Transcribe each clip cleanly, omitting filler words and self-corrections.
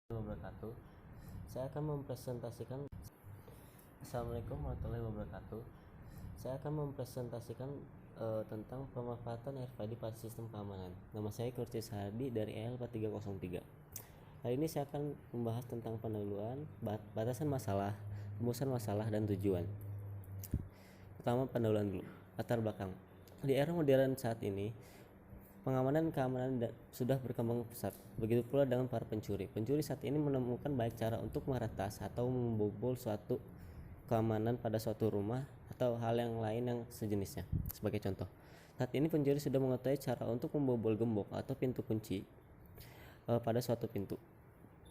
Wabarakatuh. Saya akan mempresentasikan Assalamualaikum warahmatullahi wabarakatuh. Saya akan mempresentasikan tentang pemanfaatan RFID pada sistem keamanan. Nama saya Kurtis Hardi dari EL4303. Kali ini saya akan membahas tentang pendahuluan, batasan masalah, rumusan masalah, dan tujuan. Pertama, pendahuluan dulu. Latar belakang. Di era modern saat ini, pengamanan keamanan sudah berkembang pesat. Begitu pula dengan para pencuri. Pencuri saat ini menemukan banyak cara untuk meretas atau membobol suatu keamanan pada suatu rumah atau hal yang lain yang sejenisnya. Sebagai contoh, saat ini pencuri sudah mengetahui cara untuk membobol gembok atau pintu kunci pada suatu pintu.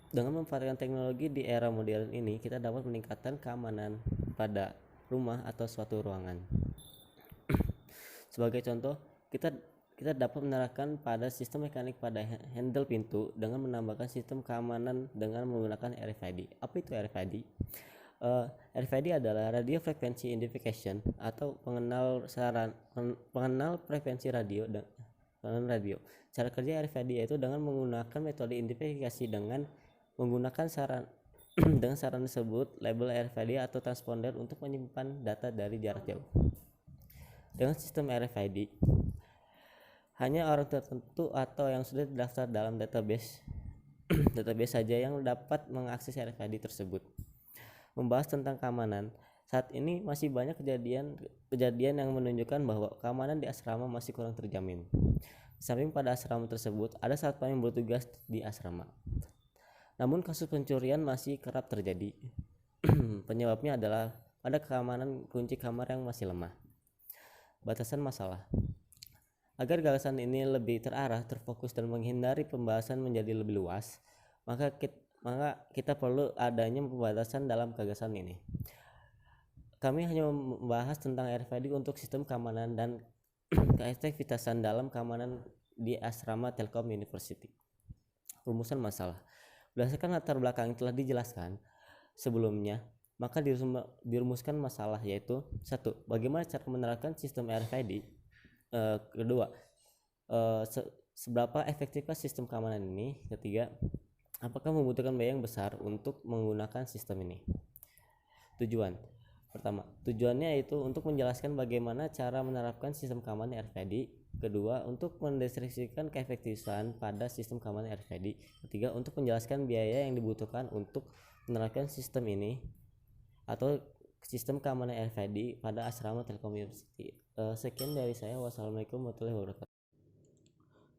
Dengan memanfaatkan teknologi di era modern ini, kita dapat meningkatkan keamanan pada rumah atau suatu ruangan. Sebagai contoh, kita dapat menerapkan pada sistem mekanik pada handle pintu dengan menambahkan sistem keamanan dengan menggunakan RFID. Apa itu RFID? RFID adalah radio frequency identification atau pengenal frekuensi radio radio. Cara kerja RFID yaitu dengan menggunakan metode identifikasi dengan menggunakan dengan saran tersebut label RFID atau transponder untuk menyimpan data dari jarak jauh. Dengan sistem RFID, hanya orang tertentu atau yang sudah terdaftar dalam database saja yang dapat mengakses RFID tersebut. Membahas tentang keamanan, saat ini masih banyak kejadian yang menunjukkan bahwa keamanan di asrama masih kurang terjamin. Di samping pada asrama tersebut, ada satpam yang bertugas di asrama. Namun kasus pencurian masih kerap terjadi. Penyebabnya adalah pada keamanan kunci kamar yang masih lemah. Batasan masalah. Agar gagasan ini lebih terarah, terfokus, dan menghindari pembahasan menjadi lebih luas, maka kita perlu adanya pembatasan dalam gagasan ini. Kami hanya membahas tentang RFID untuk sistem keamanan dan keefektifitasan dalam keamanan di asrama Telkom University. Rumusan masalah. Berdasarkan latar belakang yang telah dijelaskan sebelumnya, maka dirumuskan masalah yaitu 1. Bagaimana cara menerapkan sistem RFID? Kedua, seberapa efektifkah sistem keamanan ini? Ketiga, apakah membutuhkan biaya yang besar untuk menggunakan sistem ini? Tujuan. Pertama, tujuannya yaitu untuk menjelaskan bagaimana cara menerapkan sistem keamanan RFID. Kedua, untuk mendeskripsikan keefektifan pada sistem keamanan RFID. Ketiga, untuk menjelaskan biaya yang dibutuhkan untuk menerapkan sistem ini atau sistem keamanan RFID pada asrama Telkom University. Sekian dari saya. Wassalamualaikum warahmatullahi wabarakatuh.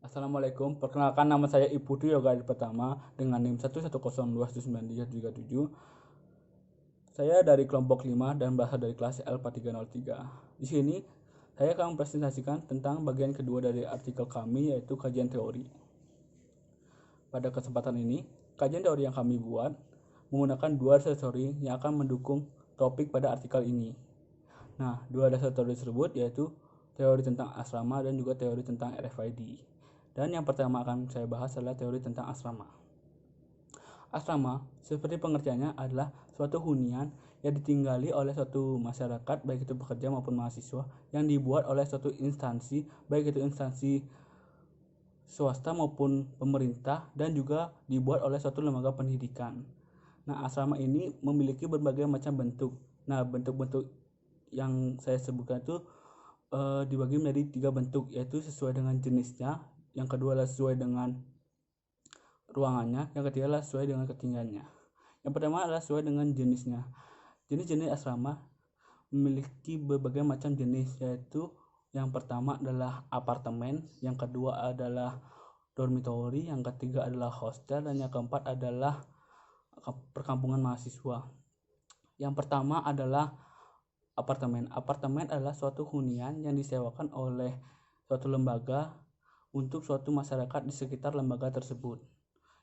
Assalamualaikum, perkenalkan nama saya Iputu Yoga Pertama dengan NIM 110219337. Saya dari kelompok 5 dan berasal dari kelas L4303. Di sini saya akan mempresentasikan tentang bagian kedua dari artikel kami, yaitu kajian teori. Pada kesempatan ini, kajian teori yang kami buat menggunakan dua dasar teori yang akan mendukung topik pada artikel ini. Nah, dua dasar teori tersebut yaitu teori tentang asrama dan juga teori tentang RFID. Dan yang pertama akan saya bahas adalah teori tentang asrama. Asrama, seperti pengertiannya, adalah suatu hunian yang ditinggali oleh suatu masyarakat, baik itu pekerja maupun mahasiswa, yang dibuat oleh suatu instansi, baik itu instansi swasta maupun pemerintah, dan juga dibuat oleh suatu lembaga pendidikan. Nah, asrama ini memiliki berbagai macam bentuk. Nah, bentuk-bentuk yang saya sebutkan itu dibagi menjadi 3 bentuk, yaitu sesuai dengan jenisnya, yang kedua adalah sesuai dengan ruangannya, yang ketiga adalah sesuai dengan ketinggiannya. Yang pertama adalah sesuai dengan jenisnya. Jenis-jenis asrama memiliki berbagai macam jenis, yaitu yang pertama adalah apartemen, yang kedua adalah dormitory, yang ketiga adalah hostel, dan yang keempat adalah perkampungan mahasiswa. Yang pertama adalah apartemen. Apartemen adalah suatu hunian yang disewakan oleh suatu lembaga untuk suatu masyarakat di sekitar lembaga tersebut.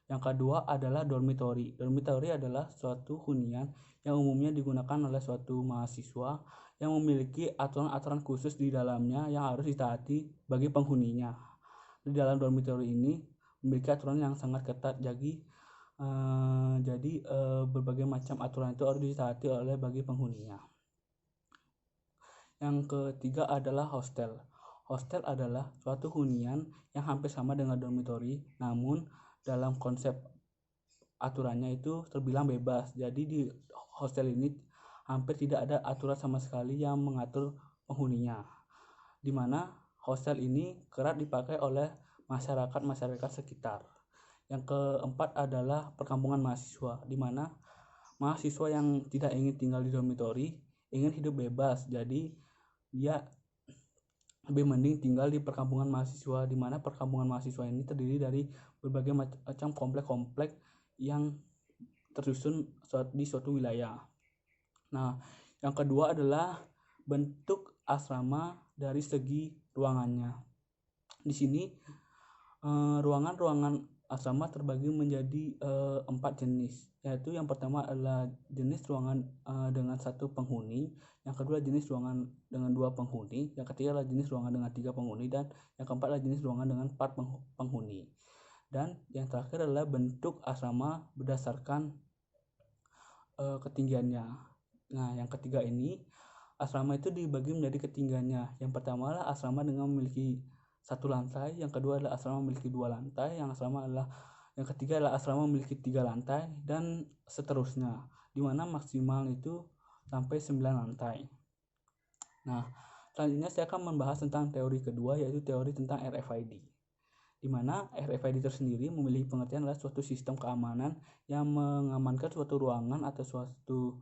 Yang kedua adalah dormitory. Dormitory adalah suatu hunian yang umumnya digunakan oleh suatu mahasiswa yang memiliki aturan-aturan khusus di dalamnya yang harus ditaati bagi penghuninya. Di dalam dormitory ini memiliki aturan yang sangat ketat, jadi berbagai macam aturan itu harus ditaati oleh bagi penghuninya. Yang ketiga adalah hostel. Hostel adalah suatu hunian yang hampir sama dengan dormitory, namun dalam konsep aturannya itu terbilang bebas. Jadi di hostel ini hampir tidak ada aturan sama sekali yang mengatur penghuninya, di mana hostel ini kerap dipakai oleh masyarakat sekitar. Yang keempat adalah perkampungan mahasiswa, di mana mahasiswa yang tidak ingin tinggal di dormitori, ingin hidup bebas, jadi dia lebih mending tinggal di perkampungan mahasiswa, di mana perkampungan mahasiswa ini terdiri dari berbagai macam komplek-komplek yang tersusun di suatu wilayah. Nah, yang kedua adalah bentuk asrama dari segi ruangannya. Di sini ruangan-ruangan asrama terbagi menjadi 4 jenis, yaitu yang pertama adalah jenis ruangan dengan 1 penghuni, yang kedua jenis ruangan dengan 2 penghuni, yang ketiga adalah jenis ruangan dengan 3 penghuni, dan yang keempat adalah jenis ruangan dengan 4 penghuni. Dan yang terakhir adalah bentuk asrama berdasarkan ketinggiannya. Nah, yang ketiga ini, asrama itu dibagi menjadi ketinggiannya. Yang pertama adalah asrama dengan memiliki 1 lantai, yang kedua adalah asrama memiliki 2 lantai, yang ketiga adalah asrama memiliki 3 lantai, dan seterusnya, di mana maksimal itu sampai 9 lantai. Nah, selanjutnya saya akan membahas tentang teori kedua, yaitu teori tentang RFID, di mana RFID tersendiri memiliki pengertian adalah suatu sistem keamanan yang mengamankan suatu ruangan atau suatu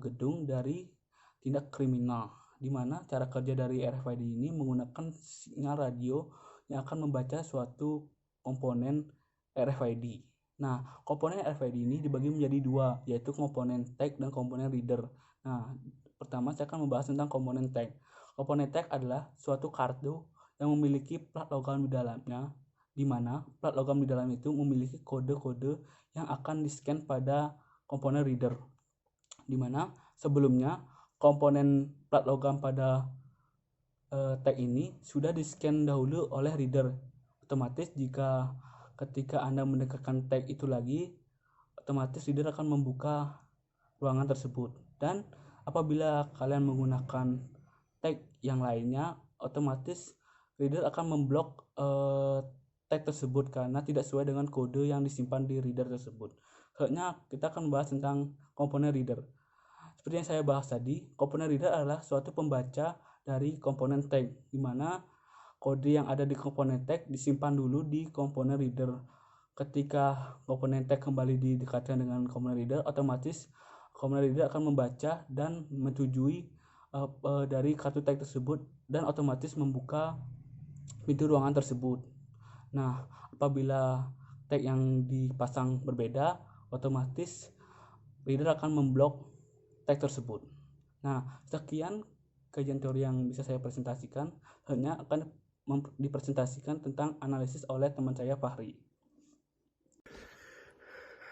gedung dari tindak kriminal, di mana cara kerja dari RFID ini menggunakan sinyal radio yang akan membaca suatu komponen RFID. Nah, komponen RFID ini dibagi menjadi 2, yaitu komponen tag dan komponen reader. Nah, pertama saya akan membahas tentang komponen tag. Komponen tag adalah suatu kartu yang memiliki plat logam di dalamnya, di mana plat logam di dalam itu memiliki kode-kode yang akan di-scan pada komponen reader, di mana sebelumnya komponen plat logam pada tag ini sudah di-scan dahulu oleh reader. Otomatis ketika Anda mendekatkan tag itu lagi, otomatis reader akan membuka ruangan tersebut. Dan apabila kalian menggunakan tag yang lainnya, otomatis reader akan memblok tag tersebut karena tidak sesuai dengan kode yang disimpan di reader tersebut. Selanjutnya kita akan membahas tentang komponen reader. Seperti yang saya bahas tadi, komponen reader adalah suatu pembaca dari komponen tag, di mana kode yang ada di komponen tag disimpan dulu di komponen reader. Ketika komponen tag kembali didekatkan dengan komponen reader, otomatis komponen reader akan membaca dan menyetujui dari kartu tag tersebut, dan otomatis membuka pintu ruangan tersebut. Nah, apabila tag yang dipasang berbeda, otomatis reader akan memblok tag tersebut. Nah, sekian kajian teori yang bisa saya presentasikan. Hanya akan dipresentasikan tentang analisis oleh teman saya Fahri.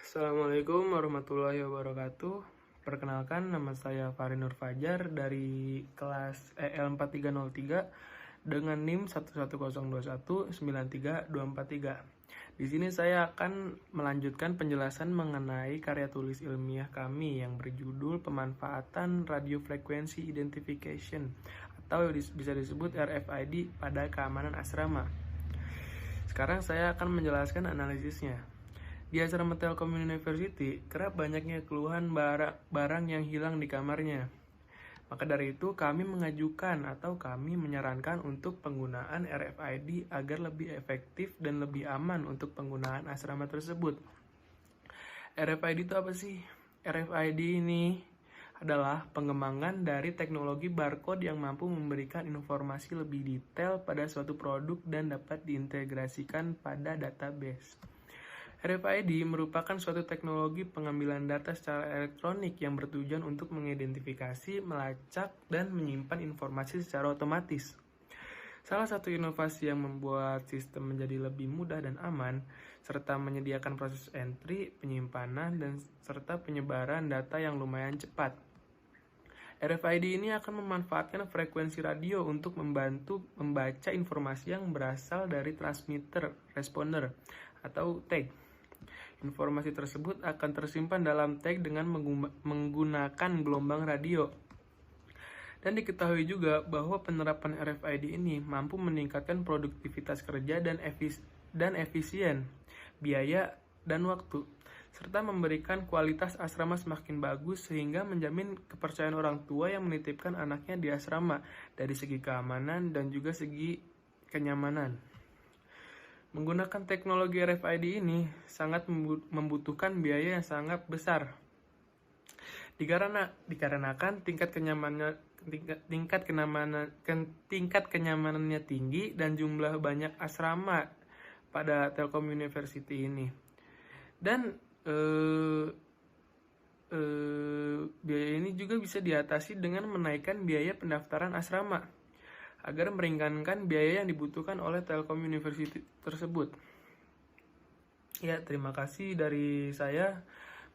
Assalamualaikum warahmatullahi wabarakatuh. Perkenalkan, nama saya Fahri Nur Fajar dari kelas EL4303 dengan NIM 110219324 Di sini saya akan melanjutkan penjelasan mengenai karya tulis ilmiah kami yang berjudul Pemanfaatan Radio Frequency Identification atau bisa disebut RFID pada keamanan asrama. Sekarang saya akan menjelaskan analisisnya. Di asrama Telkom University, kerap banyaknya keluhan barang yang hilang di kamarnya. Maka dari itu, kami menyarankan untuk penggunaan RFID agar lebih efektif dan lebih aman untuk penggunaan asrama tersebut. RFID itu apa sih? RFID ini adalah pengembangan dari teknologi barcode yang mampu memberikan informasi lebih detail pada suatu produk dan dapat diintegrasikan pada database. RFID merupakan suatu teknologi pengambilan data secara elektronik yang bertujuan untuk mengidentifikasi, melacak, dan menyimpan informasi secara otomatis. Salah satu inovasi yang membuat sistem menjadi lebih mudah dan aman, serta menyediakan proses entry, penyimpanan, dan serta penyebaran data yang lumayan cepat. RFID ini akan memanfaatkan frekuensi radio untuk membantu membaca informasi yang berasal dari transmitter responder atau tag. Informasi tersebut akan tersimpan dalam tag dengan menggunakan gelombang radio. Dan diketahui juga bahwa penerapan RFID ini mampu meningkatkan produktivitas kerja dan efisien, biaya, dan waktu. serta memberikan kualitas asrama semakin bagus sehingga menjamin kepercayaan orang tua yang menitipkan anaknya di asrama dari segi keamanan dan juga segi kenyamanan. Menggunakan teknologi RFID ini sangat membutuhkan biaya yang sangat besar. Dikarenakan tingkat kenyamanannya tinggi dan jumlah banyak asrama pada Telkom University ini. Dan biaya ini juga bisa diatasi dengan menaikkan biaya pendaftaran asrama agar meringankan biaya yang dibutuhkan oleh Telkom University tersebut. Ya, terima kasih dari saya.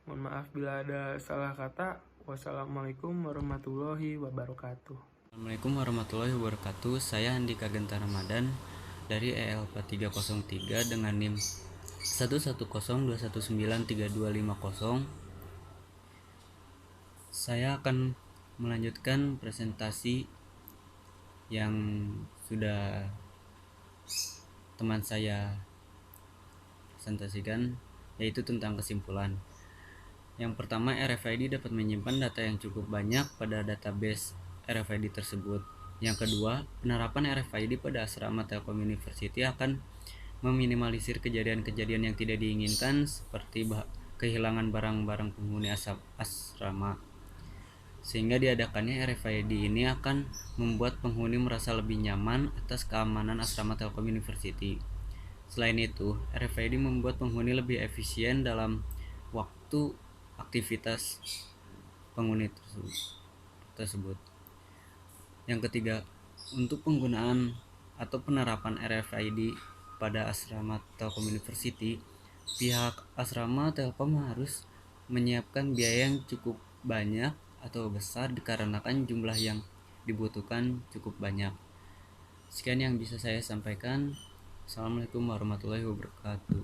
Mohon maaf bila ada salah kata. Wassalamualaikum warahmatullahi wabarakatuh. Assalamualaikum warahmatullahi wabarakatuh. Saya Andika Genta Ramadan dari EL4303 dengan NIM 11021932250. Saya akan melanjutkan presentasi yang sudah teman saya presentasikan, yaitu tentang kesimpulan. Yang pertama, RFID dapat menyimpan data yang cukup banyak pada database RFID tersebut. Yang kedua, penerapan RFID pada asrama Telkom University akan meminimalisir kejadian-kejadian yang tidak diinginkan seperti kehilangan barang-barang penghuni asrama. Sehingga diadakannya RFID ini akan membuat penghuni merasa lebih nyaman atas keamanan asrama Telkom University. Selain itu, RFID membuat penghuni lebih efisien dalam waktu aktivitas penghuni tersebut. Yang ketiga, untuk penggunaan atau penerapan RFID pada asrama Telkom University, pihak asrama Telkom harus menyiapkan biaya yang cukup banyak atau besar dikarenakan jumlah yang dibutuhkan cukup banyak. Sekian yang bisa saya sampaikan. Assalamualaikum warahmatullahi wabarakatuh.